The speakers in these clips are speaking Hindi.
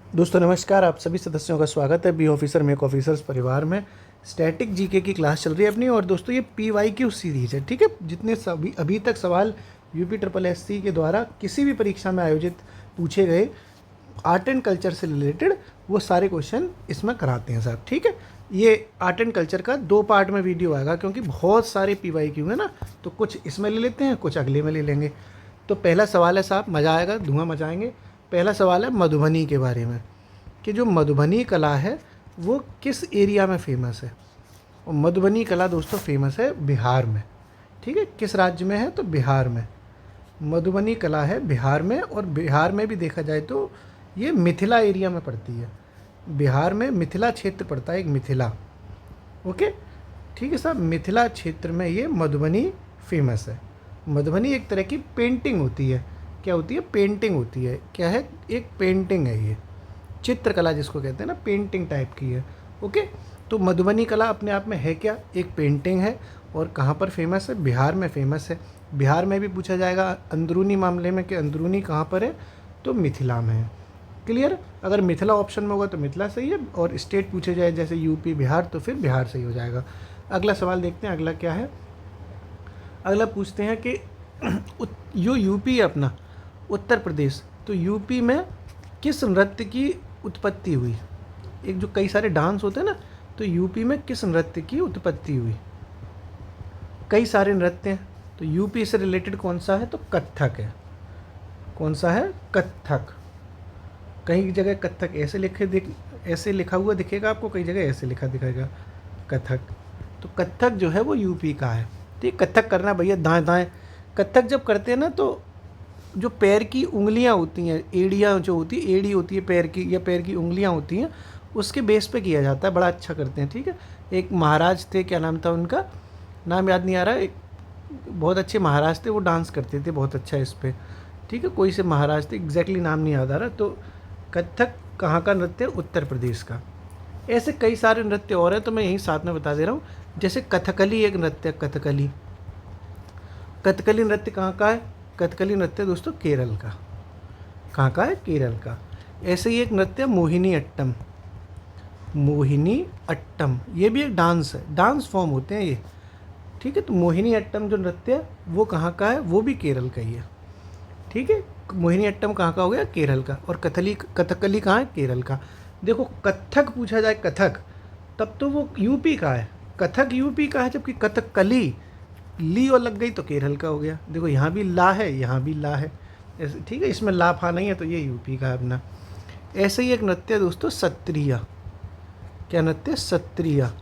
दोस्तों नमस्कार, आप सभी सदस्यों का स्वागत है बी ऑफिसर मेक ऑफिसर्स परिवार में। स्टैटिक जीके की क्लास चल रही है अपनी। और दोस्तों ये PYQ सीरीज है, ठीक है। जितने सभी अभी तक सवाल UP SSC के द्वारा किसी भी परीक्षा में आयोजित पूछे गए आर्ट एंड कल्चर से रिलेटेड, वो सारे क्वेश्चन इसमें कराते हैं साहब, ठीक है। ये आर्ट एंड कल्चर का 2 पार्ट में वीडियो आएगा, क्योंकि बहुत सारे PYQ है ना, तो कुछ इसमें ले लेते हैं, कुछ अगले में ले लेंगे। तो पहला सवाल है साहब, मज़ा आएगा, धुआं मचाएंगे। पहला सवाल है मधुबनी के बारे में, कि जो मधुबनी कला है वो किस एरिया में फेमस है। और मधुबनी कला दोस्तों फेमस है बिहार में, ठीक है। किस राज्य में है? तो बिहार में। मधुबनी कला है बिहार में, और बिहार में भी देखा जाए तो ये मिथिला एरिया में पड़ती है। बिहार में मिथिला क्षेत्र पड़ता है, एक मिथिला, ओके, ठीक है साहब। मिथिला क्षेत्र में ये मधुबनी फेमस है। मधुबनी एक तरह की पेंटिंग होती है। क्या होती है? पेंटिंग होती है। क्या है? एक पेंटिंग है ये, चित्रकला जिसको कहते हैं ना, पेंटिंग टाइप की है, ओके। तो मधुबनी कला अपने आप में है क्या? एक पेंटिंग है। और कहाँ पर फेमस है? बिहार में फेमस है। बिहार में भी पूछा जाएगा अंदरूनी मामले में कि अंदरूनी कहाँ पर है, तो मिथिला में है। क्लियर? अगर मिथिला ऑप्शन में होगा तो मिथिला सही है, और स्टेट पूछे जाए जैसे UP बिहार, तो फिर बिहार सही हो जाएगा। अगला सवाल देखते हैं, अगला क्या है। अगला पूछते हैं कि जो UP है अपना, उत्तर प्रदेश, तो UP में किस नृत्य की उत्पत्ति हुई? एक जो कई सारे डांस होते हैं ना, तो UP में किस नृत्य की उत्पत्ति हुई? कई सारे नृत्य हैं, तो UP से रिलेटेड कौन सा है? तो कथक है। कौन सा है? कथक। कई जगह कथक ऐसे लिखा हुआ दिखेगा आपको, कई जगह ऐसे लिखा दिखेगा कथक। तो कथक जो है वो UP का है। ठीक, कथक करना भैया दाएं दाएं। कथक जब करते हैं ना, तो जो पैर की उंगलियां होती हैं, एड़ियाँ जो होती है, एड़ी होती है पैर की, या पैर की उंगलियां होती हैं, उसके बेस पे किया जाता है। बड़ा अच्छा करते हैं, ठीक है। एक महाराज थे, क्या नाम था उनका, नाम याद नहीं आ रहा। एक बहुत अच्छे महाराज थे, वो डांस करते थे बहुत अच्छा इस पर, ठीक है। कोई से महाराज थे, एग्जैक्टली नाम नहीं याद आ रहा। तो कथक कहाँ का नृत्य? उत्तर प्रदेश का। ऐसे कई सारे नृत्य और हैं, तो मैं यहीं साथ में बता दे रहा हूँ। जैसे कथकली एक नृत्य, कथकली। कथकली नृत्य कहाँ का है? कथकली नृत्य दोस्तों केरल का। कहाँ का है? केरल का। ऐसे ही एक नृत्य मोहिनी अट्टम। मोहिनी अट्टम ये भी एक डांस है, डांस फॉर्म होते हैं ये, ठीक है। तो मोहिनी अट्टम जो नृत्य है वो कहाँ का है? वो भी केरल का ही है, ठीक है। मोहिनी अट्टम कहाँ का हो गया? केरल का। और कथकली कहाँ है? केरल का। देखो कथक पूछा जाए, कथक, तब तो वो UP का है। कथक UP का है, जबकि कथकली ली और लग गई तो केरल का हो गया। देखो यहाँ भी ला है, यहाँ भी ला है, ऐसे, ठीक है। इसमें ला फा नहीं है, तो ये UP का है अपना। ऐसे ही एक नृत्य है दोस्तों सत्रिया। क्या नृत्य? सत्रिया।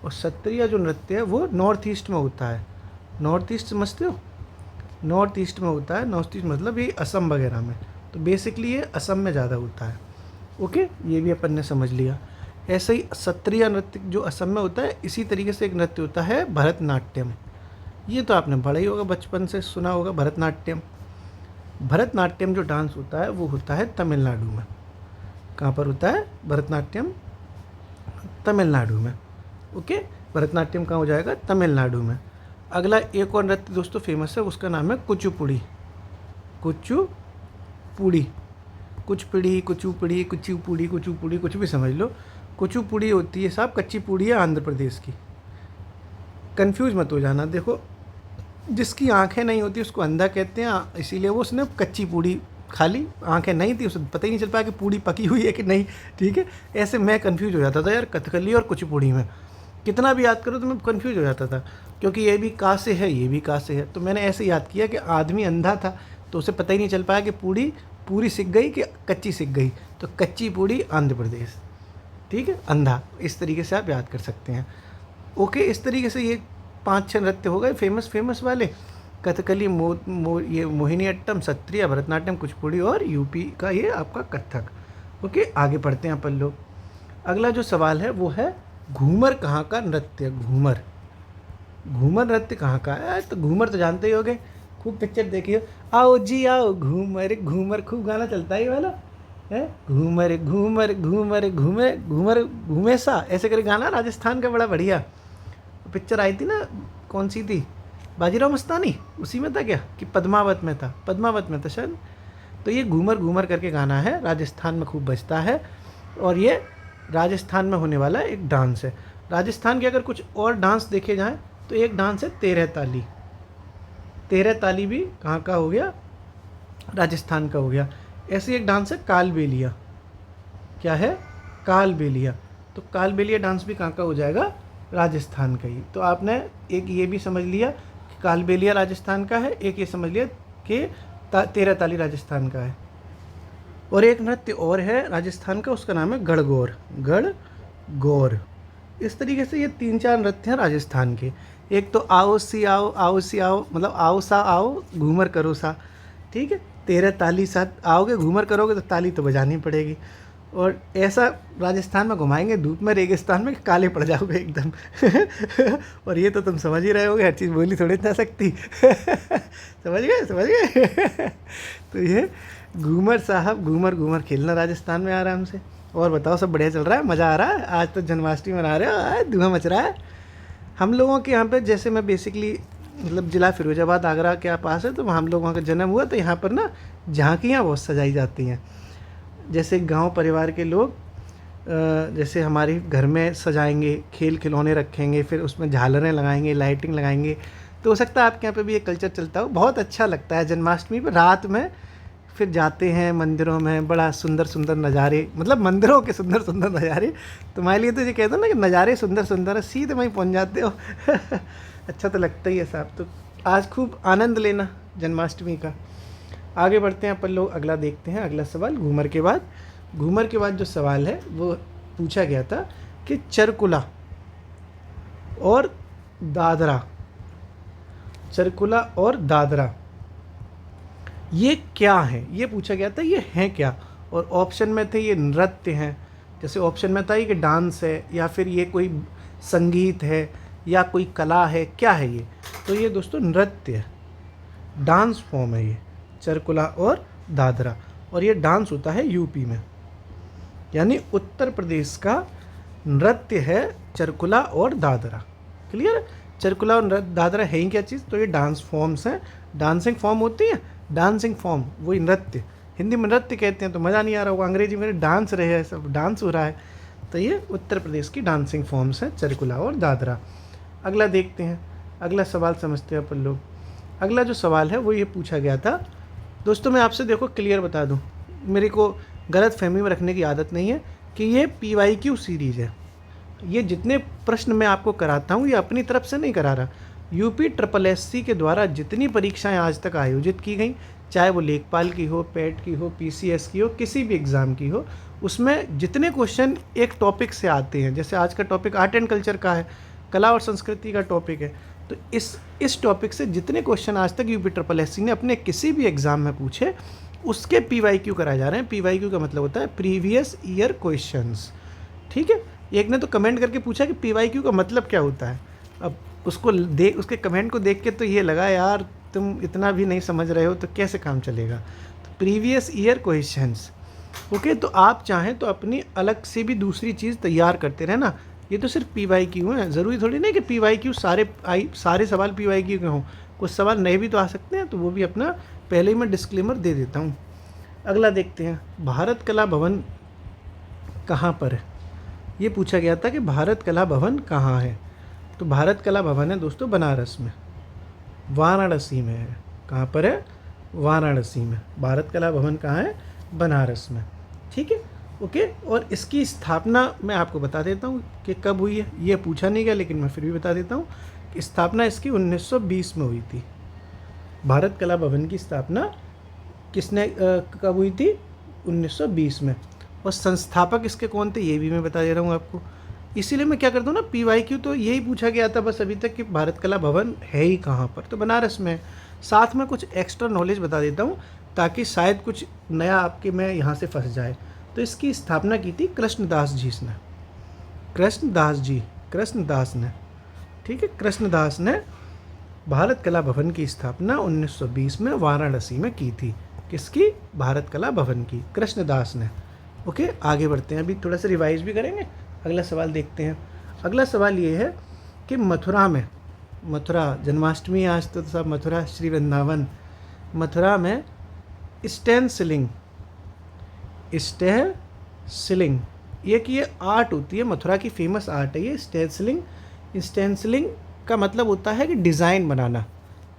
और सत्रिया जो नृत्य है वो नॉर्थ ईस्ट में होता है। नॉर्थ ईस्ट समझते हो? नॉर्थ ईस्ट में होता है। नॉर्थ ईस्ट मतलब ये असम वगैरह में, तो बेसिकली ये असम में ज़्यादा होता है, ओके। ये भी अपन ने समझ लिया। ऐसे ही सत्रिया नृत्य जो असम में होता है, इसी तरीके से एक नृत्य होता है भरतनाट्यम। ये तो आपने पढ़ा ही होगा, बचपन से सुना होगा भरतनाट्यम। भरतनाट्यम जो डांस होता है वो होता है तमिलनाडु में। कहाँ पर होता है भरतनाट्यम? तमिलनाडु में, ओके। भरतनाट्यम कहाँ हो जाएगा? तमिलनाडु में। अगला एक और नृत्य दोस्तों फेमस है, उसका नाम है कुचिपुड़ी। कुचिपुड़ी, कुचिपुड़ी, कुचिपुड़ी, कुचिपुड़ी, कुचिपुड़ी, कुछ भी समझ लो। कुचिपुड़ी होती है साहब, कच्ची पूड़ी है आंध्र प्रदेश की। कंफ्यूज मत हो जाना। देखो जिसकी आंखें नहीं होती उसको अंधा कहते हैं, इसीलिए वो उसने कच्ची पूड़ी खा ली। आंखें नहीं थी, उसे पता ही नहीं चल पाया कि पूड़ी पकी हुई है कि नहीं, ठीक है। ऐसे मैं कंफ्यूज हो जाता था यार, कथकली और कुचिपुड़ी में कितना भी याद करो तो मैं कंफ्यूज हो जाता था, क्योंकि ये भी का से है, ये भी का से है। तो मैंने ऐसे याद किया कि आदमी अंधा था, तो उसे पता ही नहीं चल पाया कि पूड़ी पूरी सिक गई कि कच्ची सिक गई। तो कच्ची पूड़ी आंध्र प्रदेश, ठीक है। अंधा, इस तरीके से आप याद कर सकते हैं, ओके। इस तरीके से ये 5-6 नृत्य हो गए फेमस वाले। कथकली, ये मोहिनी अट्टम, सत्रिया, भरतनाट्यम, कुचिपुड़ी, और UP का ये आपका कथक, ओके। आगे पढ़ते हैं अपन लोग। अगला जो सवाल है वो है घूमर कहाँ का नृत्य? घूमर, घूमर नृत्य कहाँ का है? तो घूमर तो जानते ही होगे, खूब पिक्चर देखिए, आओ जी आओ घूमर घूमर, खूब गाना चलता है ये वाला है। घूमर घूमर घूमर घूमे घूमर घूमे सा, ऐसे करके गाना राजस्थान का बड़ा बढ़िया पिक्चर आई थी ना, कौन सी थी? बाजीराव मस्तानी, उसी में था क्या? कि पद्मावत में था? पद्मावत में था शायद। तो ये घूमर घूमर करके गाना है, राजस्थान में खूब बजता है और ये राजस्थान में होने वाला एक डांस है। राजस्थान के अगर कुछ और डांस देखे जाएँ तो एक डांस है तेरह ताली। तेरह ताली भी कहाँ का हो गया? राजस्थान का हो गया। ऐसे एक डांस है कालबेलिया। क्या है? कालबेलिया। तो कालबेलिया डांस भी कहाँ का हो जाएगा? राजस्थान का ही। तो आपने एक ये भी समझ लिया कि कालबेलिया राजस्थान का है, एक ये समझ लिया कि तेरह ताली राजस्थान का है। और एक नृत्य और है राजस्थान का, उसका नाम है गणगौर। गणगौर। इस तरीके से ये 3-4 नृत्य हैं राजस्थान के। एक तो आओ सी आओ, आओ सी आओ, मतलब आओ सा आओ, घूमर करो सा। ठीक है, तेरह ताली साथ आओगे, घूमर करोगे तो ताली तो बजानी पड़ेगी। और ऐसा राजस्थान में घुमाएंगे धूप में, रेगिस्तान में, काले पड़ जाओगे एकदम। और ये तो तुम समझ ही रहे होगे, हर चीज़ बोली थोड़ी ना सकती। समझ गए? तो ये घूमर साहब, घूमर घूमर खेलना राजस्थान में आराम से। और बताओ, सब बढ़िया चल रहा है? मज़ा आ रहा है? आज तो जन्माष्टमी मना रहे हो, धुआं मच रहा है। हम लोगों के यहाँ पे, जैसे मैं बेसिकली मतलब ज़िला फिरोजाबाद आगरा के पास है, तो हम लोगों का जन्म हुआ, तो यहाँ पर ना झांकियाँ बहुत सजाई जाती हैं। जैसे गांव परिवार के लोग जैसे हमारे घर में सजाएंगे, खेल खिलौने रखेंगे, फिर उसमें झालरें लगाएंगे, लाइटिंग लगाएंगे। तो हो सकता है आपके यहाँ पे भी ये कल्चर चलता हो। बहुत अच्छा लगता है जन्माष्टमी पर रात में फिर जाते हैं मंदिरों में, बड़ा सुंदर सुंदर नज़ारे, मतलब मंदिरों के सुंदर सुंदर नज़ारे। तुम्हारे लिए तो ये कहते हो ना कि नज़ारे सुंदर सुंदर है, सीधे वहीं पहुँच जाते हो। अच्छा तो लगता ही है साहब। तो आज खूब आनंद लेना जन्माष्टमी का। आगे बढ़ते हैं अपन लोग, अगला देखते हैं। अगला सवाल घूमर के बाद जो सवाल है वो पूछा गया था कि चरकुला और दादरा, चरकुला और दादरा ये क्या है, ये पूछा गया था। ये हैं क्या? और ऑप्शन में थे ये नृत्य हैं, जैसे ऑप्शन में था ये कि डांस है, या फिर ये कोई संगीत है, या कोई कला है, क्या है ये? तो ये दोस्तों नृत्य है, डांस फॉर्म है ये चरकुला और दादरा। और ये डांस होता है यूपी में, यानी उत्तर प्रदेश का नृत्य है चरकुला और दादरा। क्लियर? चरकुला और दादरा है ही क्या चीज़? तो ये डांस फॉर्म्स हैं, डांसिंग फॉर्म होती है, डांसिंग फॉर्म वही नृत्य। हिंदी में नृत्य कहते हैं तो मज़ा नहीं आ रहा होगा, अंग्रेजी में डांस रहे है, सब डांस हो रहा है। तो ये उत्तर प्रदेश की डांसिंग फॉर्म्स हैं चरकुला और दादरा। अगला देखते हैं, अगला सवाल समझते हैं अपन लोग। अगला जो सवाल है वो ये पूछा गया था दोस्तों, मैं आपसे देखो क्लियर बता दूं, मेरे को गलत फहमी में रखने की आदत नहीं है कि ये PYQ सीरीज़ है। ये जितने प्रश्न मैं आपको कराता हूँ ये अपनी तरफ से नहीं करा रहा। UPSSC के द्वारा जितनी परीक्षाएं आज तक आयोजित की गई, चाहे वो लेखपाल की हो, पेट की हो, PCS की हो, किसी भी एग्ज़ाम की हो, उसमें जितने क्वेश्चन एक टॉपिक से आते हैं, जैसे आज का टॉपिक आर्ट एंड कल्चर का है, कला और संस्कृति का टॉपिक है, तो इस टॉपिक से जितने क्वेश्चन आज तक UPSSC ने अपने किसी भी एग्ज़ाम में पूछे उसके PYQ कराए जा रहे हैं। PYQ का मतलब होता है प्रीवियस ईयर क्वेश्चंस। ठीक है? एक ने तो कमेंट करके पूछा कि PYQ का मतलब क्या होता है। अब उसके कमेंट को देख के तो ये लगा यार तुम इतना भी नहीं समझ रहे हो तो कैसे काम चलेगा। तो प्रीवियस ईयर क्वेश्चंस, ओके। तो आप चाहें तो अपनी अलग से भी दूसरी चीज़ तैयार करते रहना। ये तो सिर्फ PYQ है, ज़रूरी थोड़ी नहीं कि PYQ सारे सवाल PYQ के हों, कुछ सवाल नए भी तो आ सकते हैं। तो वो भी अपना पहले ही मैं डिस्क्लेमर दे देता हूँ। अगला देखते हैं, भारत कला भवन कहाँ पर है? ये पूछा गया था कि भारत कला भवन कहाँ है। तो भारत कला भवन है दोस्तों बनारस में, वाराणसी में है। कहाँ पर है? वाराणसी में। भारत कला भवन कहाँ है? बनारस में। ठीक है, ओके। और इसकी स्थापना मैं आपको बता देता हूँ कि कब हुई है। ये पूछा नहीं गया लेकिन मैं फिर भी बता देता हूँ कि स्थापना इसकी 1920 में हुई थी। भारत कला भवन की स्थापना किसने कब हुई थी? 1920 में। और संस्थापक इसके कौन थे ये भी मैं बता दे रहा हूँ आपको। इसीलिए मैं क्या करता हूँ ना, PYQ तो यही पूछा गया था बस अभी तक कि भारत कला भवन है ही कहाँ पर, तो बनारस में। साथ में कुछ एक्स्ट्रा नॉलेज बता देता हूँ ताकि शायद कुछ नया आपके में यहाँ से फंस जाए। तो इसकी स्थापना की थी कृष्णदास जी ने, कृष्णदास ने। ठीक है, कृष्णदास ने भारत कला भवन की स्थापना 1920 में वाराणसी में की थी। किसकी? भारत कला भवन की, कृष्णदास ने। ओके, आगे बढ़ते हैं, अभी थोड़ा सा रिवाइज भी करेंगे। अगला सवाल देखते हैं। अगला सवाल ये है कि मथुरा जन्माष्टमी आज तो सब मथुरा श्री वृंदावन, मथुरा में स्टेंसिलिंग, स्टेंसिलिंग ये कि ये आर्ट होती है, मथुरा की फेमस आर्ट है ये स्टेंसिलिंग। स्टेंसिलिंग का मतलब होता है कि डिज़ाइन बनाना।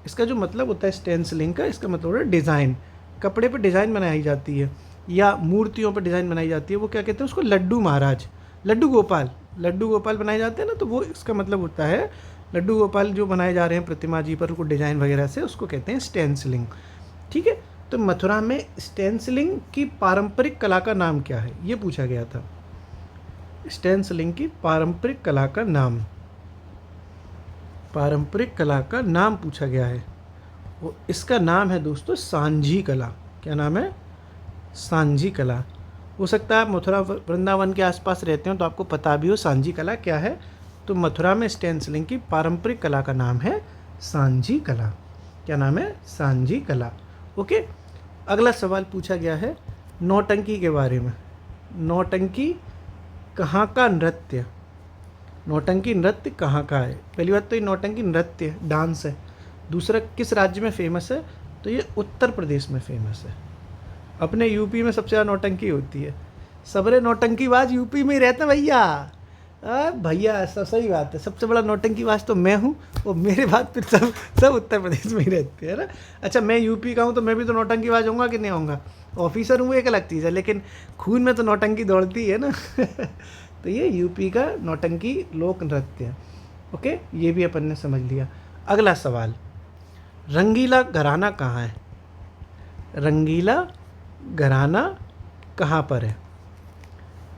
इसका जो मतलब होता है स्टेंसिलिंग का, इसका मतलब होता है डिज़ाइन। कपड़े पे डिज़ाइन बनाई जाती है या मूर्तियों पर डिज़ाइन बनाई जाती है, वो क्या कहते हैं उसको, लड्डू महाराज, लड्डू गोपाल, लड्डू गोपाल बनाए जाते हैं ना, तो वो इसका मतलब होता है लड्डू गोपाल जो बनाए जा रहे हैं प्रतिमा जी पर, उनको डिज़ाइन वगैरह से, उसको कहते हैं स्टेंसिलिंग। ठीक है, तो मथुरा में स्टेंसिलिंग की पारंपरिक कला का नाम क्या है, ये पूछा गया था। स्टेंसिलिंग की पारंपरिक कला का नाम, पारंपरिक कला का नाम पूछा गया है, वो इसका नाम है दोस्तों सांझी कला। क्या नाम है? सांझी कला। हो सकता है आप मथुरा वृंदावन के आसपास रहते हो तो आपको पता भी हो सांझी कला क्या है। तो मथुरा में स्टेंसिलिंग की पारंपरिक कला का नाम है सांझी कला। क्या नाम है? सांझी कला। ओके, अगला सवाल पूछा गया है नौटंकी के बारे में। नौटंकी कहाँ का नृत्य? नौटंकी नृत्य कहाँ का है? पहली बात तो ये नौटंकी नृत्य है, डांस है। दूसरा, किस राज्य में फेमस है? तो ये उत्तर प्रदेश में फेमस है। अपने यूपी में सबसे ज़्यादा नौटंकी होती है। सबरे नौटंकीबाज यूपी में ही रहते हैं भैया। भैया सही बात है, सबसे बड़ा नौटंकीबाज तो मैं हूँ, और मेरे बाद फिर सब उत्तर प्रदेश में ही रहते हैं ना। अच्छा, मैं यूपी का हूँ तो मैं भी तो नौटंकीबाज होऊंगा कि नहीं होऊंगा? ऑफिसर हूँ एक अलग चीज़ है, लेकिन खून में तो नौटंकी दौड़ती है ना। तो ये यूपी का नौटंकी लोक नृत्य है। ओके, ये भी अपन ने समझ लिया। अगला सवाल, रंगीला घराना कहाँ है? रंगीला घराना कहाँ पर है?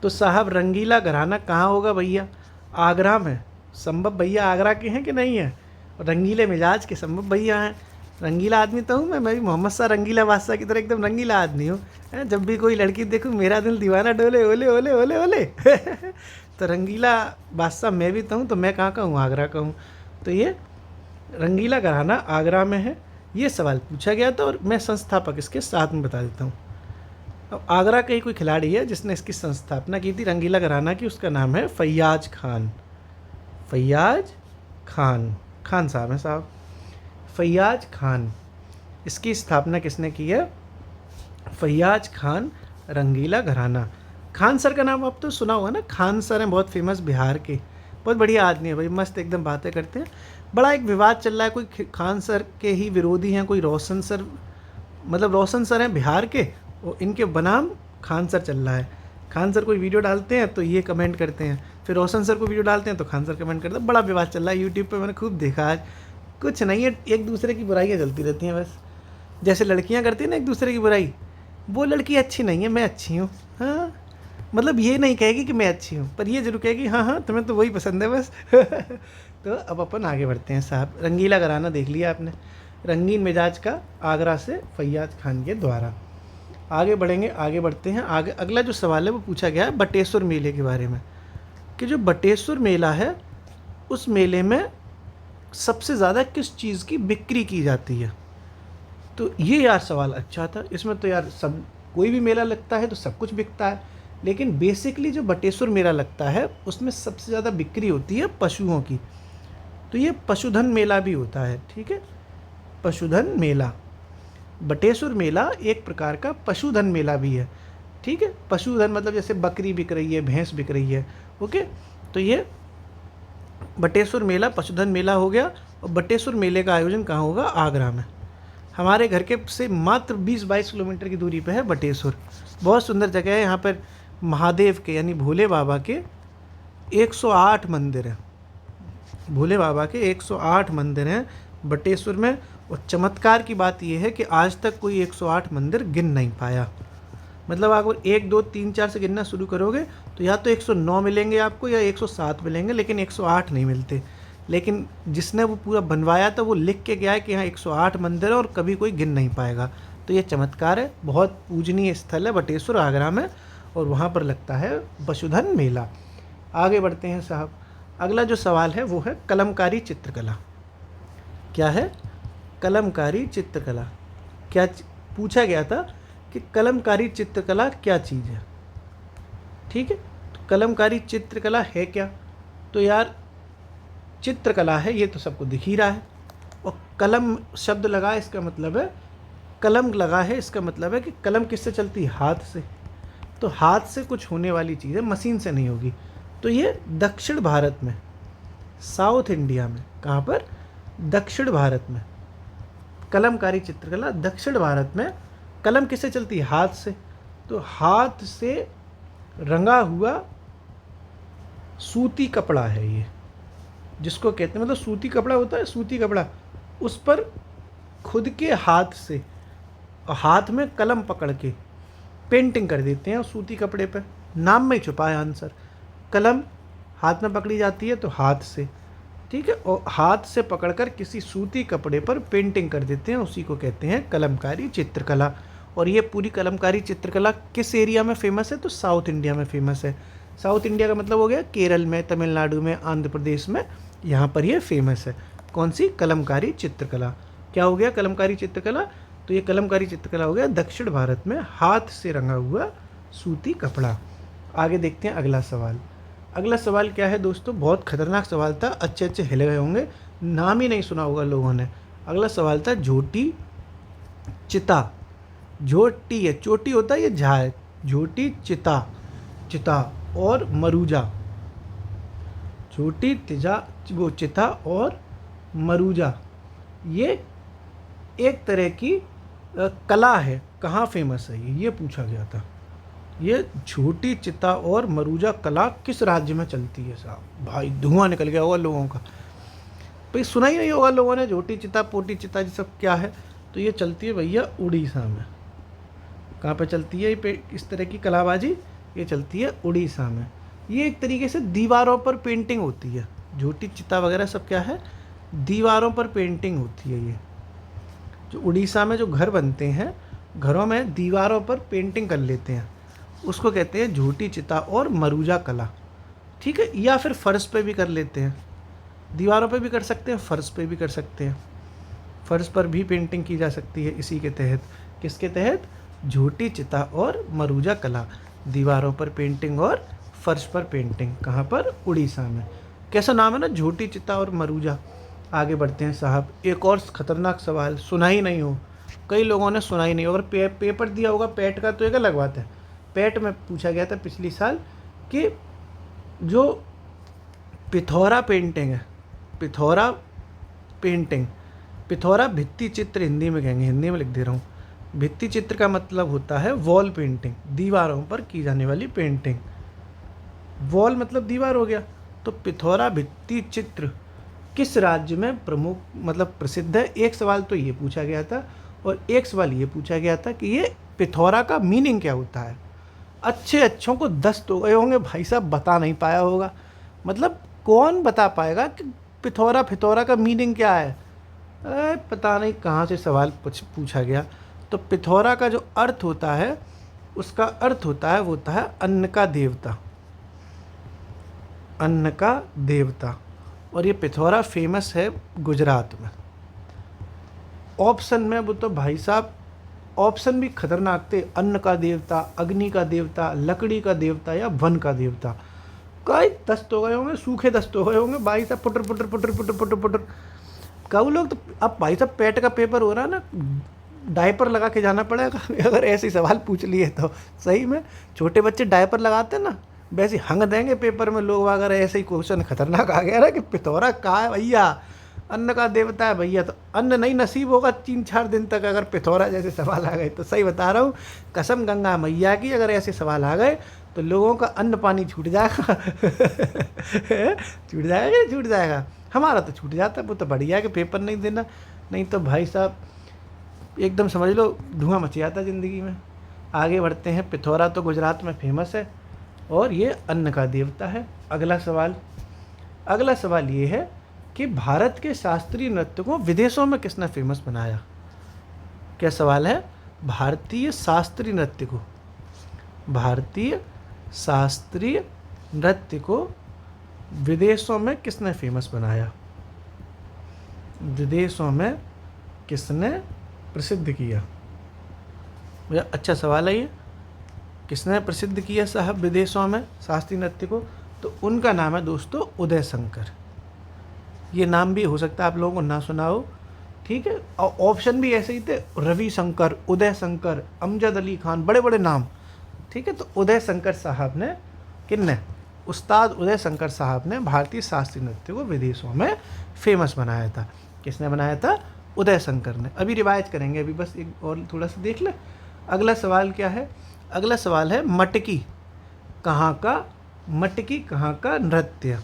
तो साहब रंगीला घराना कहाँ होगा भैया? आगरा में। संभव भैया आगरा के हैं कि नहीं है? रंगीले मिजाज के संभव भैया हैं। रंगीला आदमी तो हूँ मैं भी मोहम्मद शाह रंगीला बादशाह की तरह एकदम रंगीला आदमी हूँ। जब भी कोई लड़की देखूँ मेरा दिल दीवाना डोले, ओले ओले ओले ओले। तो रंगीला बादशाह मैं भी तो हूँ, तो मैं कहाँ का हूँ? आगरा का हूँ। तो ये रंगीला घराना आगरा में है। ये सवाल पूछा गया था और मैं संस्थापक इसके साथ में बता देता हूँ। अब आगरा का ही कोई खिलाड़ी है जिसने इसकी संस्थापना की थी रंगीला घराना की, उसका नाम है फैयाज खान। फैयाज खान, खान साहब हैं साहब, फैयाज खान। इसकी स्थापना किसने की है? फैयाज खान, रंगीला घराना। खान सर का नाम आप तो सुना होगा ना, खान सर हैं बहुत फेमस बिहार के, बहुत बढ़िया आदमी है भाई, मस्त एकदम बातें करते हैं। बड़ा एक विवाद चल रहा है, कोई खान सर के ही विरोधी हैं, कोई रोशन सर, मतलब रोशन सर हैं बिहार के, और इनके बनाम खान सर चल रहा है। खान सर कोई वीडियो डालते हैं तो ये कमेंट करते हैं, फिर रोशन सर को वीडियो डालते हैं तो खान सर कमेंट करते हैं। बड़ा विवाद चल रहा है यूट्यूब पे, मैंने खूब देखा आज। कुछ नहीं है, एक दूसरे की बुराइयाँ चलती रहती हैं बस। जैसे लड़कियाँ करती हैं ना एक दूसरे की बुराई, वो लड़की अच्छी नहीं है, मैं अच्छी हूँ। हाँ, मतलब ये नहीं कहेगी कि मैं अच्छी हूँ, पर ये जरूर कहेगी हाँ हाँ तुम्हें तो वही पसंद है बस। तो अब अपन आगे बढ़ते हैं साहब। रंगीला घराना देख लिया आपने, रंगीन मिजाज का, आगरा से फैयाज खान के द्वारा। आगे बढ़ेंगे, आगे बढ़ते हैं। आगे अगला जो सवाल है वो पूछा गया है बटेश्वर मेले के बारे में, कि जो बटेश्वर मेला है उस मेले में सबसे ज़्यादा किस चीज़ की बिक्री की जाती है? तो ये यार सवाल अच्छा था। इसमें तो यार सब, कोई भी मेला लगता है तो सब कुछ बिकता है, लेकिन बेसिकली जो बटेश्वर मेला लगता है उसमें सबसे ज़्यादा बिक्री होती है पशुओं की। तो ये पशुधन मेला भी होता है। ठीक है, पशुधन मेला, बटेश्वर मेला एक प्रकार का पशुधन मेला भी है। ठीक है, पशुधन मतलब जैसे बकरी बिक रही है, भैंस बिक रही है। ओके, तो ये बटेश्वर मेला पशुधन मेला हो गया। और बटेश्वर मेले का आयोजन कहाँ होगा? आगरा में। हमारे घर के से मात्र 20-22 किलोमीटर की दूरी पे है बटेश्वर। बहुत सुंदर जगह है। यहाँ पर महादेव के यानी भोले बाबा के 108 मंदिर हैं। भोले बाबा के 108 मंदिर हैं बटेश्वर में। और चमत्कार की बात यह है कि आज तक कोई 108 मंदिर गिन नहीं पाया। मतलब अगर 1 2 3 4 से गिनना शुरू करोगे तो या तो 109 मिलेंगे आपको या 107 मिलेंगे, लेकिन 108 नहीं मिलते। लेकिन जिसने वो पूरा बनवाया था वो लिख के गया है कि यहाँ 108 मंदिर है और कभी कोई गिन नहीं पाएगा। तो ये चमत्कार है। बहुत पूजनीय स्थल है बटेश्वर आगरा में, और वहाँ पर लगता है पशुधन मेला। आगे बढ़ते हैं साहब। अगला जो सवाल है वो है कलमकारी चित्रकला। क्या है? कलमकारी चित्रकला। क्या पूछा गया था कि कलमकारी चित्रकला क्या चीज़ है? ठीक है, तो कलमकारी चित्रकला है क्या? तो यार चित्रकला है, ये तो सबको दिख ही रहा है। और कलम शब्द लगा, इसका मतलब है कलम लगा है, इसका मतलब है कि कलम किससे चलती है? हाथ से। तो हाथ से कुछ होने वाली चीज़ है, मशीन से नहीं होगी। तो ये दक्षिण भारत में, साउथ इंडिया में, कहाँ पर? दक्षिण भारत में कलमकारी चित्रकला, दक्षिण भारत में कलम किससे चलती है? हाथ से। तो हाथ से रंगा हुआ सूती कपड़ा है ये, जिसको कहते हैं, मतलब सूती कपड़ा होता है, सूती कपड़ा, उस पर खुद के हाथ से, हाथ में कलम पकड़ के पेंटिंग कर देते हैं उस सूती कपड़े पर। नाम में ही छुपा है आंसर। कलम हाथ में पकड़ी जाती है तो हाथ से, ठीक है, और हाथ से पकड़कर किसी सूती कपड़े पर पेंटिंग कर देते हैं, उसी को कहते हैं कलमकारी चित्रकला। और ये पूरी कलमकारी चित्रकला किस एरिया में फेमस है? तो साउथ इंडिया में फेमस है। साउथ इंडिया का मतलब हो गया केरल में, तमिलनाडु में, आंध्र प्रदेश में, यहाँ पर ये फेमस है। कौन सी? कलमकारी चित्रकला। क्या हो गया? कलमकारी चित्रकला। तो ये कलमकारी चित्रकला हो गया दक्षिण भारत में हाथ से रंगा हुआ सूती कपड़ा। आगे देखते हैं अगला सवाल। अगला सवाल क्या है दोस्तों? बहुत खतरनाक सवाल था, अच्छे अच्छे हिल गए होंगे, नाम ही नहीं सुना होगा लोगों ने। अगला सवाल था झोटी चिता। झोटी है, चोटी होता है, ये झा है। झोटी चिता, चिता और मरूजा। झोटी तिजा, वो चिता और मरूजा, ये एक तरह की कला है। कहाँ फेमस है ये पूछा गया था। ये झोटी चिता और मरूजा कला किस राज्य में चलती है? साहब भाई धुआं निकल गया होगा लोगों का, भाई सुना ही नहीं होगा लोगों ने। झोटी चिता, पोटी चिता, ये सब क्या है? तो ये चलती है भैया उड़ीसा में। कहाँ पे चलती है ये इस तरह की कलाबाजी? ये चलती है उड़ीसा में। ये एक तरीके से दीवारों पर पेंटिंग होती है। झोटी चिता वगैरह सब क्या है? दीवारों पर पेंटिंग होती है। ये जो उड़ीसा में जो घर बनते हैं, घरों में दीवारों पर पेंटिंग कर लेते हैं, उसको कहते हैं झोटी चिता और मरूजा कला, ठीक है। या फिर फर्श पे भी कर लेते हैं, दीवारों पे भी कर सकते हैं, फर्श पे भी कर सकते हैं। फर्श पर भी पेंटिंग की जा सकती है इसी के तहत। किसके तहत? झोटी चिता और मरूजा कला, दीवारों पर पेंटिंग और फर्श पर पेंटिंग। कहाँ पर? उड़ीसा में। कैसा नाम है ना, झोटी चिता और मरूजा। आगे बढ़ते हैं साहब। एक और खतरनाक सवाल, सुना ही नहीं हो, कई लोगों ने सुना ही नहीं हो। अगर पेपर दिया होगा पैट का तो एक अलग बात है। पैट में पूछा गया था पिछली साल कि जो पिथौरा पेंटिंग है, पिथौरा पेंटिंग, पिथौरा भित्ति चित्र हिंदी में कहेंगे, हिंदी में लिख दे रहा हूँ। भित्ति चित्र का मतलब होता है वॉल पेंटिंग, दीवारों पर की जाने वाली पेंटिंग। वॉल मतलब दीवार हो गया। तो पिथौरा भित्ति चित्र किस राज्य में प्रमुख, मतलब प्रसिद्ध है? एक सवाल तो ये पूछा गया था, और एक सवाल ये पूछा गया था कि ये पिथौरा का मीनिंग क्या होता है। अच्छों को दस्त हो गए होंगे भाई साहब, बता नहीं पाया होगा। मतलब कौन बता पाएगा कि पिथौरा का मीनिंग क्या है? पता नहीं कहाँ से सवाल पूछा गया। तो पिथौरा का जो अर्थ होता है, उसका अर्थ होता है, वो होता है अन्न का देवता, अन्न का देवता। और ये पिथौरा फेमस है गुजरात में। ऑप्शन में वो तो भाई साहब ऑप्शन भी खतरनाक थे, अन्न का देवता, अग्नि का देवता, लकड़ी का देवता या वन का देवता। कई दस्त हो गए होंगे, सूखे दस्त हो गए होंगे भाई साहब, putter putter putter putter putter putter. कई लोग तो अब भाई साहब पेट का पेपर हो रहा है ना, डायपर लगा के जाना पड़ेगा अगर ऐसे सवाल पूछ लिए तो। सही में छोटे बच्चे डायपर लगाते हैं ना, वैसे हंग देंगे पेपर में लोग। अगर ऐसे ही क्वेश्चन खतरनाक आ गया ना कि पिथौरा कहाँ है भैया, अन्न का देवता है भैया, तो अन्न नहीं नसीब होगा 3-4 दिन तक अगर पिथौरा जैसे सवाल आ गए तो। सही बता रहा हूँ, कसम गंगा मैया की, अगर ऐसे सवाल आ गए तो लोगों का अन्न पानी छूट जाएगा छूट जाएगा कि छूट जाएगा? हमारा तो छूट जाता है, वो तो बढ़िया है कि पेपर नहीं देना, नहीं तो भाई साहब एकदम समझ लो धुआं मच जाता ज़िंदगी में। आगे बढ़ते हैं। पिथौरा तो गुजरात में फेमस है और ये अन्न का देवता है। अगला सवाल ये है कि भारत के शास्त्रीय नृत्य को विदेशों में किसने फेमस बनाया? क्या सवाल है? भारतीय शास्त्रीय नृत्य को विदेशों में किसने फेमस बनाया? विदेशों में किसने प्रसिद्ध किया? भैया अच्छा सवाल है ये, किसने प्रसिद्ध किया साहब विदेशों में शास्त्रीय नृत्य को? तो उनका नाम है दोस्तों उदय शंकर। ये नाम भी हो सकता है आप लोगों को ना सुना हो, ठीक है। और ऑप्शन भी ऐसे ही थे, रवि शंकर, उदय शंकर, अमजद अली खान, बड़े बड़े नाम। ठीक है, तो उदय शंकर साहब ने, किन्ने, उस्ताद उदय शंकर साहब ने भारतीय शास्त्रीय नृत्य को विदेशों में फेमस बनाया था। किसने बनाया था? उदय शंकर ने। अभी रिवाइज करेंगे, अभी बस एक और थोड़ा सा देख ले। अगला सवाल क्या है? अगला सवाल है मटकी कहाँ का, मटकी कहाँ का नृत्य,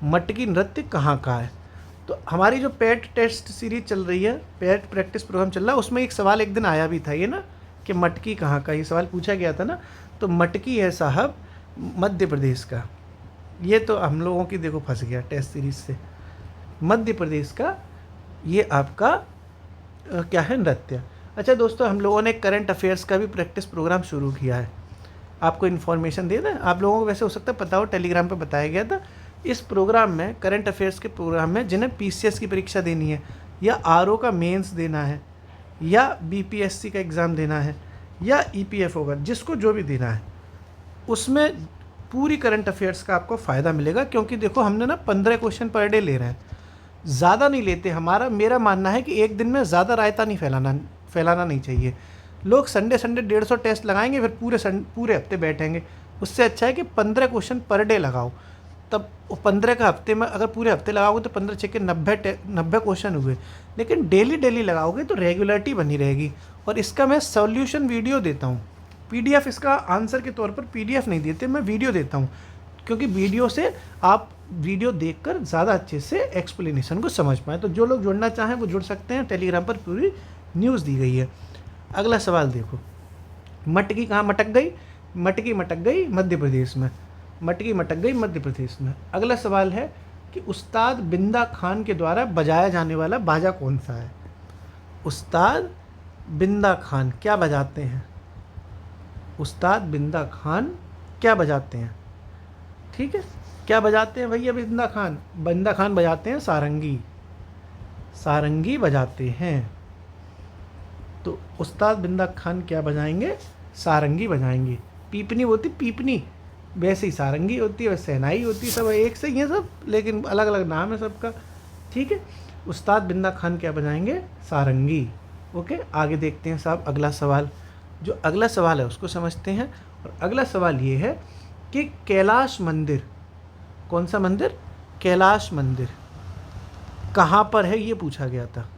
मटकी नृत्य कहाँ का है? तो हमारी जो पेट टेस्ट सीरीज चल रही है, पेट प्रैक्टिस प्रोग्राम चल रहा है, उसमें एक सवाल एक दिन आया भी था ये ना, कि मटकी कहाँ का, ये सवाल पूछा गया था ना। तो मटकी है साहब मध्य प्रदेश का। ये तो हम लोगों की देखो फंस गया टेस्ट सीरीज से। मध्य प्रदेश का ये आपका क्या है, नृत्य। अच्छा दोस्तों, हम लोगों ने करंट अफेयर्स का भी प्रैक्टिस प्रोग्राम शुरू किया है। आपको इन्फॉर्मेशन दे दें, आप लोगों को वैसे हो सकता है पता हो, टेलीग्राम पे बताया गया था। इस प्रोग्राम में, करंट अफेयर्स के प्रोग्राम में, जिन्हें पीसीएस की परीक्षा देनी है, या आरओ का मेंस देना है, या बीपीएससी का एग्ज़ाम देना है, या ईपीएफओ का, जिसको जो भी देना है, उसमें पूरी करंट अफेयर्स का आपको फ़ायदा मिलेगा। क्योंकि देखो हमने ना 15 क्वेश्चन पर डे ले रहे हैं, ज़्यादा नहीं लेते। मेरा मानना है कि एक दिन में ज़्यादा रायता नहीं फैलाना नहीं चाहिए। लोग संडे 150 टेस्ट लगाएंगे, फिर पूरे हफ्ते बैठेंगे। उससे अच्छा है कि 15 क्वेश्चन पर डे लगाओ। तब 15 का हफ्ते में अगर पूरे हफ्ते लगाओगे तो 15 छः के 90 क्वेश्चन हुए। लेकिन डेली लगाओगे तो रेगुलरिटी बनी रहेगी। और इसका मैं सॉल्यूशन वीडियो देता हूँ, पीडीएफ, इसका आंसर के तौर पर पीडीएफ नहीं देते, मैं वीडियो देता हूँ। क्योंकि वीडियो से आप वीडियो देखकर ज़्यादा अच्छे से एक्सप्लेनेशन को समझ पाएँ। तो जो लोग जुड़ना चाहें वो जुड़ सकते हैं, टेलीग्राम पर पूरी न्यूज़ दी गई है। अगला सवाल देखो, मटकी कहाँ मटक गई? मटकी मटक गई मध्य प्रदेश में, मटकी मटक गई मध्य प्रदेश में। अगला सवाल है कि उस्ताद बिंदा खान के द्वारा बजाया जाने वाला बाजा कौन सा है? उस्ताद बिंदा खान क्या बजाते हैं? उस्ताद बिंदा खान क्या बजाते हैं? ठीक है, क्या बजाते हैं भैया बिंदा खान? बिंदा खान बजाते हैं सारंगी, सारंगी बजाते हैं। तो उस्ताद बिंदा खान क्या बजाएंगे? सारंगी बजाएंगे। पीपनी होती पीपनी, वैसे ही सारंगी होती है, वैसे शहनाई होती है, सब एक से ही है सब, लेकिन अलग अलग नाम है सबका। ठीक है, उस्ताद बिंदा खान क्या बजाएंगे? सारंगी। ओके, आगे देखते हैं साहब अगला सवाल। जो अगला सवाल है उसको समझते हैं। और अगला सवाल ये है कि कैलाश मंदिर, कौन सा मंदिर? कैलाश मंदिर कहाँ पर है, ये पूछा गया था।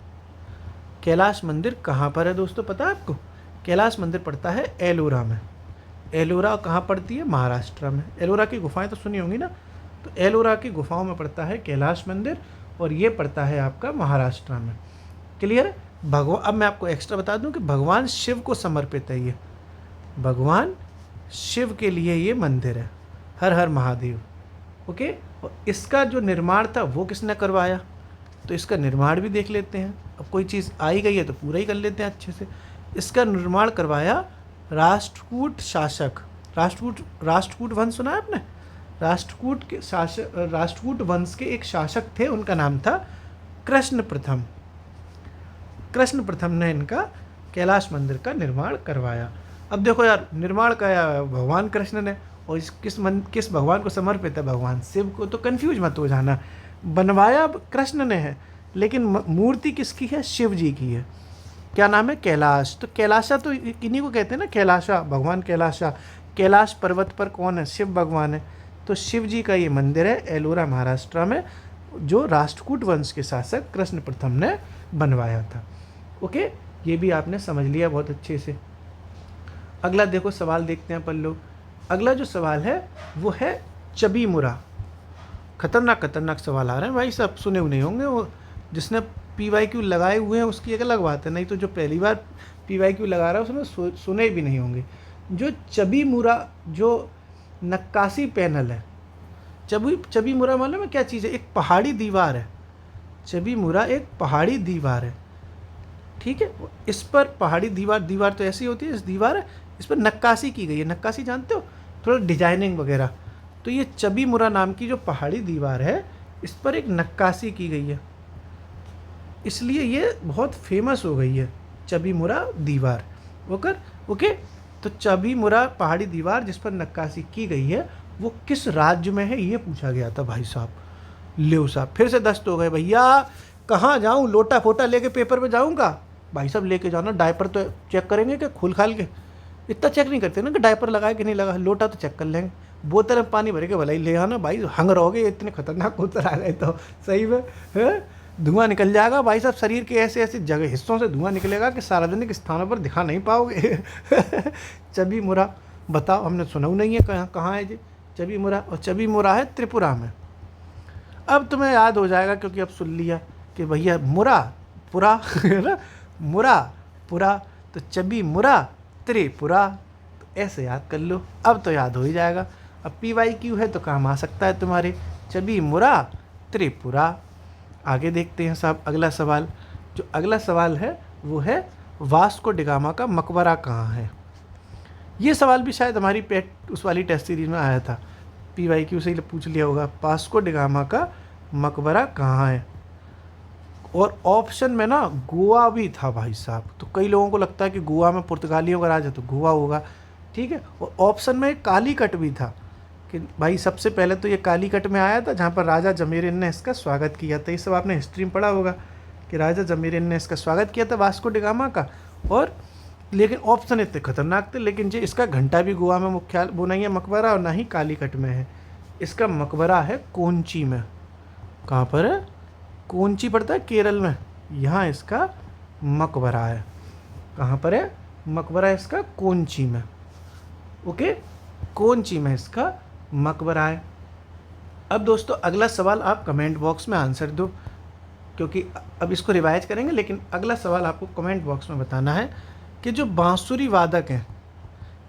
कैलाश मंदिर कहाँ पर है दोस्तों, पता है आपको? कैलाश मंदिर पड़ता है एलोरा में। एलोरा कहाँ पड़ती है? महाराष्ट्र में। एलोरा की गुफाएं तो सुनी होंगी ना, तो एलोरा की गुफाओं में पड़ता है कैलाश मंदिर, और ये पड़ता है आपका महाराष्ट्र में। क्लियर? अब मैं आपको एक्स्ट्रा बता दूं कि भगवान शिव को समर्पित है ये, भगवान शिव के लिए ये मंदिर है। हर हर महादेव। ओके, और इसका जो निर्माण था वो किसने करवाया? तो इसका निर्माण भी देख लेते हैं। अब कोई चीज़ आई गई है तो पूरा ही कर लेते हैं अच्छे से। इसका निर्माण करवाया राष्ट्रकूट शासक, राष्ट्रकूट वंश सुना है आपने? राष्ट्रकूट वंश के एक शासक थे, उनका नाम था कृष्ण प्रथम। कृष्ण प्रथम ने इनका कैलाश मंदिर का निर्माण करवाया। अब देखो यार, निर्माण कराया भगवान कृष्ण ने, और किस भगवान को समर्पित है? भगवान शिव को। तो कंफ्यूज मत हो जाना, बनवाया कृष्ण ने है, लेकिन मूर्ति किसकी है? शिव जी की है। क्या नाम है? कैलाश। तो कैलाशा तो इन्हीं को कहते हैं ना, कैलाशा, भगवान कैलाशा। कैलाश पर्वत पर कौन है? शिव भगवान है। तो शिव जी का ये मंदिर है एलोरा महाराष्ट्र में, जो राष्ट्रकूट वंश के शासक कृष्ण प्रथम ने बनवाया था। ओके, ये भी आपने समझ लिया बहुत अच्छे से। अगला देखो सवाल देखते हैं अपन लोग। अगला जो सवाल है वो है चबीमुरा। खतरनाक सवाल आ रहे हैं भाई, सब सुने हुए नहीं होंगे। वो जिसने PYQ लगाए हुए हैं उसकी एक अलग बात है, नहीं तो जो पहली बार PYQ लगा रहा है उसने सुने भी नहीं होंगे। जो चबीमुरा, जो नक्काशी पैनल है, चबीमुरा मालूम है क्या चीज़ है? एक पहाड़ी दीवार है। चबीमुरा एक पहाड़ी दीवार है, ठीक है। इस पर पहाड़ी दीवार तो ऐसी होती है, इस पर नक्काशी की गई है। नक्काशी जानते हो, थोड़ा डिजाइनिंग वगैरह। तो ये चबीमुरा नाम की जो पहाड़ी दीवार है, इस पर एक नक्काशी की गई है, इसलिए ये बहुत फेमस हो गई है चबीमुरा दीवार। ओके, तो चबीमुरा पहाड़ी दीवार जिस पर नक्काशी की गई है वो किस राज्य में है, ये पूछा गया था भाई साहब। लो साहब, फिर से 10 हो गए भैया। कहाँ जाऊँ, लोटा फोटा लेके पेपर पे जाऊँगा? भाई साहब लेके जाना, डायपर तो चेक करेंगे क्या खोल खाल के? इतना चेक नहीं करते ना कि डायपर लगाए कि नहीं लगा, लोटा तो चेक कर लेंगे। बोतल में पानी भर के भलाई ले आना भाई, हंग रहोगे इतने खतरनाक कबूतर आ गए तो सही में है? धुआं निकल जाएगा भाई साहब, शरीर के ऐसे ऐसे जगह हिस्सों से धुआं निकलेगा कि सार्वजनिक स्थानों पर दिखा नहीं पाओगे। चबी मुरा, बताओ, हमने सुना नहीं है कहाँ कहाँ है जी चबी मुरा? और चबी मुरा है त्रिपुरा में। अब तुम्हें याद हो जाएगा क्योंकि अब सुन लिया कि भैया मुरा पुरा है ना, मुरा पुरा, तो चबी मुरा त्रिपुरा, तो ऐसे याद कर लो, अब तो याद हो ही जाएगा। अब PYQ है तो काम आ सकता है तुम्हारे, चबी मुरा त्रिपुरा। आगे देखते हैं साहब अगला सवाल। जो अगला सवाल है वो है वास्को डिगामा का मकबरा कहाँ है। ये सवाल भी शायद हमारी पेट उस वाली टेस्ट सीरीज में आया था, PYQ से ही पूछ लिया होगा, वास्को डिगामा का मकबरा कहाँ है। और ऑप्शन में ना गोवा भी था भाई साहब, तो कई लोगों को लगता है कि गोवा में पुर्तगालियों का राज है तो गोवा होगा, ठीक है। और ऑप्शन में कालीकट भी था कि भाई सबसे पहले तो ये कालीकट में आया था जहाँ पर राजा जमीरिन ने इसका स्वागत किया था। ये सब आपने हिस्ट्री में पढ़ा होगा कि राजा जमीरिन ने इसका स्वागत किया था वास्को डिगामा का। और लेकिन ऑप्शन इतने खतरनाक थे, लेकिन जो इसका घंटा भी गोवा में मुख्यालय वो नहीं है मकबरा, और ना ही कालीकट में है। इसका मकबरा है कोंची में। कहाँ पर है? कोंची पड़ता है केरल में, यहाँ इसका मकबरा है। कहाँ पर है मकबरा इसका? कोंची में। ओके, कोंची में इसका मकबरा है। अब दोस्तों अगला सवाल आप कमेंट बॉक्स में आंसर दो, क्योंकि अब इसको रिवाइज करेंगे, लेकिन अगला सवाल आपको कमेंट बॉक्स में बताना है कि जो बांसुरी वादक हैं,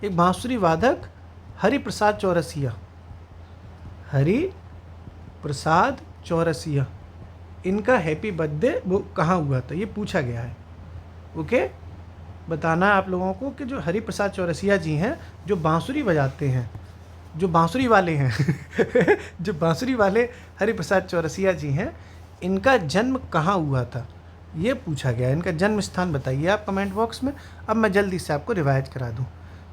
एक बांसुरी वादक हरिप्रसाद चौरसिया, हरि प्रसाद चौरसिया, इनका हैप्पी बर्थडे वो कहाँ हुआ था, ये पूछा गया है। ओके, बताना है आप लोगों को कि जो हरिप्रसाद चौरसिया जी हैं, जो बांसुरी बजाते हैं, जो बांसुरी वाले हैं जो बांसुरी वाले हरिप्रसाद चौरसिया जी हैं, इनका जन्म कहाँ हुआ था, ये पूछा गया है। इनका जन्म स्थान बताइए आप कमेंट बॉक्स में। अब मैं जल्दी से आपको रिवाइज करा दूँ,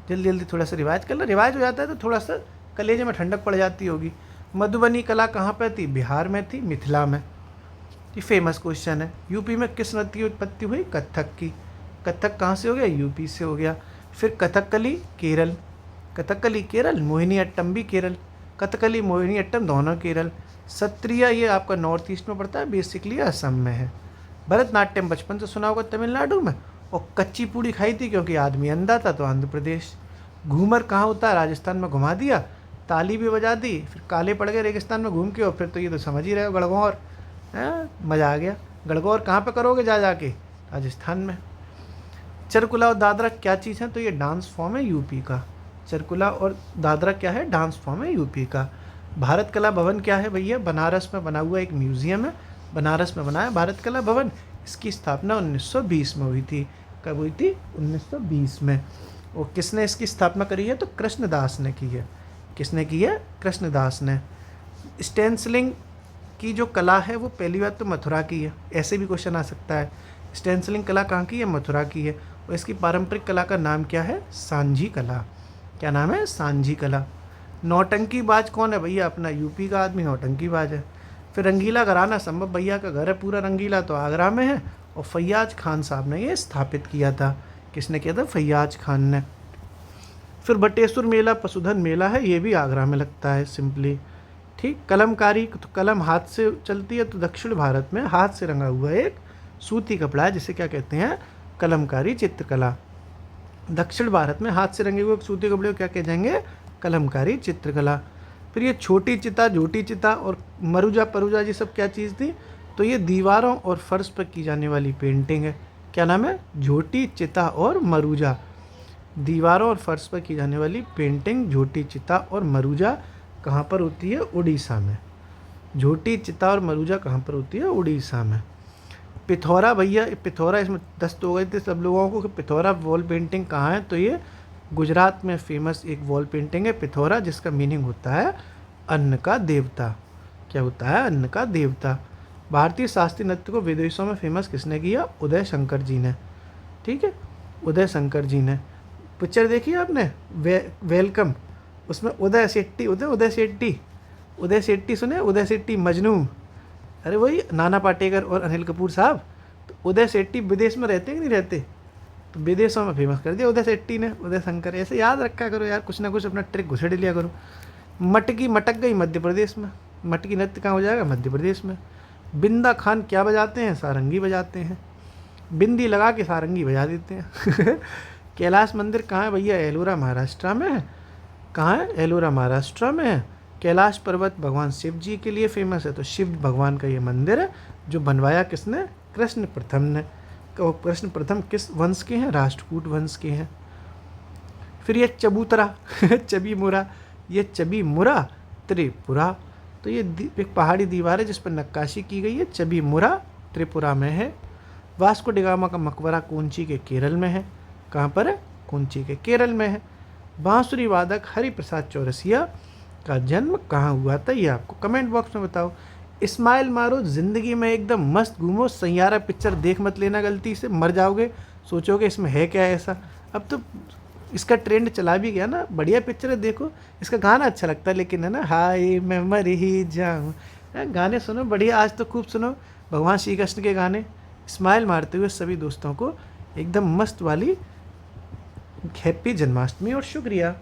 जल्दी जल्दी थोड़ा सा रिवाइज कर लो। रिवाइज हो जाता है तो थोड़ा सा कलेजे में ठंडक पड़ जाती होगी। मधुबनी कला कहाँ पे थी? बिहार में थी, मिथिला में। ये फेमस क्वेश्चन है। यूपी में किस नृत्य की उत्पत्ति हुई? कथक की। कथक कहाँ से हो गया? यूपी से हो गया। फिर कथकली केरल, कथकली केरल, मोहिनी अट्टम भी केरल, कथकली मोहिनी अट्टम दोनों केरल। सत्रिया ये आपका नॉर्थ ईस्ट में पड़ता है, बेसिकली असम में है। भरतनाट्यम बचपन से सुना होगा तमिलनाडु में। और कच्ची पूड़ी खाई थी क्योंकि आदमी अंधा था तो आंध्र प्रदेश। घूमर कहाँ होता है? राजस्थान में घुमा दिया, ताली भी बजा दी, फिर काले पड़ गए रेगिस्तान में घूम के, और फिर तो ये तो समझ ही रहे हो गणगौर, मज़ा आ गया। गणगौर कहाँ पे करोगे जा जाके? राजस्थान में। चरकुला और दादरा क्या चीज़ है? तो ये डांस फॉर्म है यूपी का। चरकुला और दादरा क्या है? डांस फॉर्म है यूपी का। भारत कला भवन क्या है भैया? बनारस में बना हुआ एक म्यूज़ियम है, बनारस में बना है भारत कला भवन। इसकी स्थापना 1920 में हुई थी। कब हुई थी? 1920 में। और किसने इसकी स्थापना करी है? तो कृष्णदास ने की है। किसने की है? कृष्णदास ने। स्टेंसिलिंग की जो कला है वो पहली बात तो मथुरा की है, ऐसे भी क्वेश्चन आ सकता है। स्टेंसिलिंग कला कहाँ की है? मथुरा की है। और इसकी पारंपरिक कला का नाम क्या है? सांझी कला। क्या नाम है? सांझी कला। नौटंकी बाज कौन है भैया? अपना यूपी का आदमी नौटंकी बाज है। फिर रंगीला घराना, संभव भैया का घर है पूरा रंगीला, तो आगरा में है। और फैयाज खान साहब ने ये स्थापित किया था। किसने किया था? फैयाज खान ने। फिर बटेश्वर मेला पशुधन मेला है, ये भी आगरा में लगता है सिंपली, ठीक। कलमकारी, तो कलम हाथ से चलती है, तो दक्षिण भारत में हाथ से रंगा हुआ एक सूती कपड़ा है जिसे क्या कहते हैं? कलमकारी चित्रकला। दक्षिण भारत में हाथ से रंगे हुए सूती कपड़े को क्या कह जाएंगे? कलमकारी चित्रकला। फिर ये छोटी चिता, झोटी चिता और मरुजा परुजा ये सब क्या चीज़ थी? तो ये दीवारों और फर्श पर की जाने वाली पेंटिंग है। क्या नाम है? झोटी चिता और मरुजा। दीवारों और फर्श पर की जाने वाली पेंटिंग झोटी चिता और मरुजा कहाँ पर होती है? उड़ीसा में। झोटी चिता और मरुजा कहाँ पर होती है? उड़ीसा में। पिथौरा भैया, पिथौरा, इसमें दस्त हो गए थे सब लोगों को कि पिथौरा वॉल पेंटिंग कहाँ है? तो ये गुजरात में फेमस एक वॉल पेंटिंग है पिथौरा, जिसका मीनिंग होता है अन्न का देवता। क्या होता है? अन्न का देवता। भारतीय शास्त्रीय नृत्य को विदेशों में फेमस किसने किया? उदय शंकर जी ने, ठीक है, उदय शंकर जी ने। पिक्चर देखी आपने वेलकम, उसमें उदय शेट्टी, उदय शेट्टी, उदय शेट्टी सुने? उदय शेट्टी मजनू, अरे वही नाना पाटेकर और अनिल कपूर साहब। तो उदय शेट्टी विदेश में रहते कि नहीं रहते, तो विदेशों में फेमस कर दिया उदय शेट्टी ने, उदय शंकर। ऐसे याद रखा करो यार, कुछ ना कुछ अपना ट्रिक घुसेड़ लिया करो। मटकी मटक गई मध्य प्रदेश में, मटकी नृत्य कहाँ हो जाएगा, मध्य प्रदेश में। बिंदा खान क्या बजाते हैं, सारंगी बजाते हैं, बिंदी लगा के सारंगी बजा देते हैं। कैलाश मंदिर कहाँ है भैया, एलोरा महाराष्ट्र में है। कहाँ है, एलोरा महाराष्ट्र में है। कैलाश पर्वत भगवान शिव जी के लिए फेमस है, तो शिव भगवान का ये मंदिर है, जो बनवाया किसने, कृष्ण प्रथम ने। तो कृष्ण प्रथम किस वंश के हैं, राष्ट्रकूट वंश के हैं। फिर ये चबूतरा चबी मुरा, ये चबी मुरा त्रिपुरा, तो ये एक पहाड़ी दीवार है जिस पर नक्काशी की गई है, चबी मुरा त्रिपुरा में है। वास्को डिगामा का मकबरा कोंची के केरल में है। कहाँ पर है, कोंची के केरल में है। बांसुरी वादक हरिप्रसाद चौरसिया का जन्म कहाँ हुआ था, ये आपको कमेंट बॉक्स में बताओ। इस्माइल मारो ज़िंदगी में एकदम मस्त घूमो, सैयारा पिक्चर देख मत लेना गलती से, मर जाओगे, सोचोगे इसमें है क्या ऐसा। अब तो इसका ट्रेंड चला भी गया ना, बढ़िया पिक्चर है, देखो। इसका गाना अच्छा लगता है लेकिन, है ना, हाय मैं मर ही जाऊँ। गाने सुनो बढ़िया, आज तो खूब सुनो भगवान श्री कृष्ण के गाने। स्माइल मारते हुए सभी दोस्तों को एकदम मस्त वाली हैप्पी जन्माष्टमी और शुक्रिया।